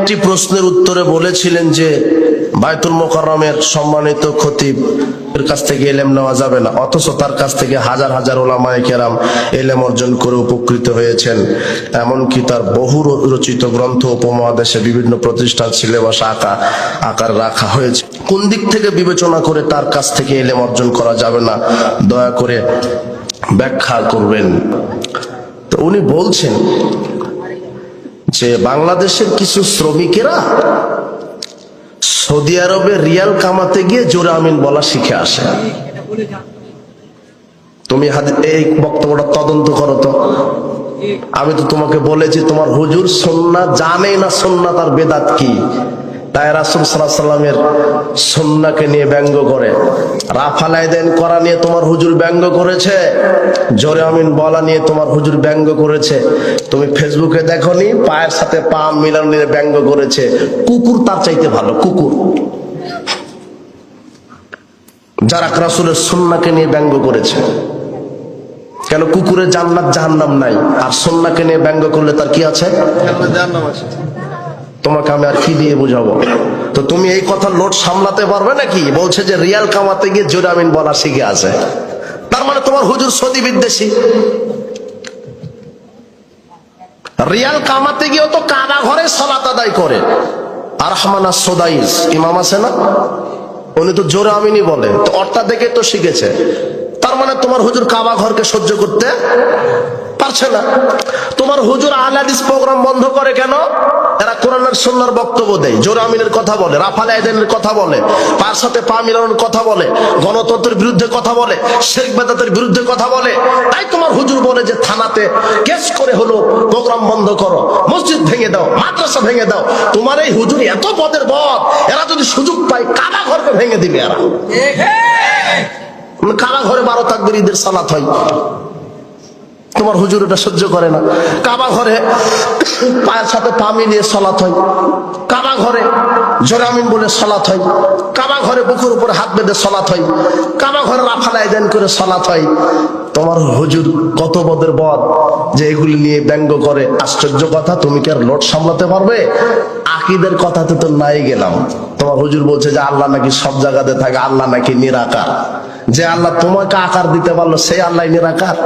একটি প্রশ্নের উত্তরে বলেছিলেন যে বায়তুল মোকাররমের সম্মানিত খতিব এর কাছ থেকে ইলম নেওয়া যাবে না, অথচ তার কাছ থেকে হাজার হাজার উলামায়ে কেরাম ইলম অর্জন করে উপকৃত হয়েছেন। এমনকি তার বহু রচিত গ্রন্থ উপমহাদেশে বিভিন্ন প্রতিষ্ঠান সিলেবাস আকার রাখা হয়েছে। কোন দিক থেকে বিবেচনা করে তার কাছ থেকে ইলম অর্জন করা যাবে না, দয়া করে ব্যাখ্যা করবেন। তো উনি বলছেন যে বাংলাদেশের কিছু শ্রমিকেরা সৌদি আরবে রিয়াল কামাতে গিয়ে জোরে আমিন বলা শিখে আসে। তুমি এই বক্তব্যটা তদন্ত করো তো। আমি তো তোমাকে বলেছি তোমার হুজুর সুন্নাহ জানে না, সুন্নাহ তার বেদাত কি। তাই রাসূল সাল্লাল্লাহু আলাইহি ওয়াসাল্লামের সুন্নাহকে নিয়ে ব্যঙ্গ করে, রাফাল আদান করা নিয়ে তোমার হুজুর ব্যঙ্গ করেছে, জোরে আমিন বলা নিয়ে তোমার হুজুর ব্যঙ্গ করেছে। তুমি ফেসবুকে দেখোনি পায়ের সাথে পা মিলানো নিয়ে ব্যঙ্গ করেছে। কুকুর তার চাইতে ভালো, কুকুর যারা রাসূলের সুন্নাহকে নিয়ে ব্যঙ্গ করেছে। কেন? কুকুরের জান্নাত জাহান্নাম নাই, আর সুন্নাহকে নিয়ে ব্যঙ্গ করলে তার কি আছে? জান্নাত জাহান্নাম আছে। তোমাকে আমি আর কি দিয়ে বুঝাবো? তো তুমি এই কথা লোড সামলাতে পারবে নাকি? বলছে যে রিয়াল কামাতে গিয়ে জোরে আমিন বলা শিখে আছে। তার মানে তোমার হুজুর সৌদি বিদ্বেষী। রিয়াল কামাতে গিয়েও তো কাবা ঘরে সালাত আদায় করে। আর রহমানা সুদাইস ইমাম আছে না, উনি তো জোরে আমিনই বলে, তো অর্থা দেখে তো শিখেছে। তার মানে তোমার হুজুর কাবা ঘরকে সহ্য করতে পারছে না। তোমার হুজুর আহলে হাদিস প্রোগ্রাম বন্ধ করে কেন? এরা কোরআন আর সুন্নাহর বক্তব্য দেয়, জোরে আমিনের কথা বলে, রাফাল আদানের কথা বলে, পায়ের সাথে পা মিলানোর কথা বলে, গণতন্ত্রের বিরুদ্ধে কথা বলে, শিরক বেদাতের বিরুদ্ধে কথা বলে। তাই তোমার হুজুর বলে যে থানাতে কেস করে হলো প্রোগ্রাম বন্ধ করো, মসজিদ ভেঙে দাও, মাদ্রাসা ভেঙে দাও। তোমার এই হুজুর এত পদের বদ, এরা যদি সুযোগ পায় কাবা ঘরকে ভেঙে দিবে। এরা কাবা ঘরে 12 তাকবীর ঈদের সালাত হয়, তোমার হুজুর এটা সহ্য করে না। কাবা ঘরে পায়ের সাথে পা মিলিয়ে সালাত হয়, কাবা ঘরে জোরে আমিন বলে সালাত হয়, কাবা ঘরে বুকের উপর হাত বেঁধে সালাত হয়, কাবা ঘরে রাফাল আদান করে সালাত হয়। তোমার হুজুর কত বদের বদ যে এগুলি নিয়ে ব্যঙ্গ করে। আশ্চর্য কথা, তুমি কি আর লোড সামলাতে পারবে? আকীদার কথাতে তো নাই গেলাম। তোমার হুজুর বলছে যে আল্লাহ নাকি সব জায়গাতে থাকে, আল্লাহ নাকি নিরাকার। যে আল্লাহ তোমাকে আকার দিতে পারলো সেই আল্লাহ নিরাকার?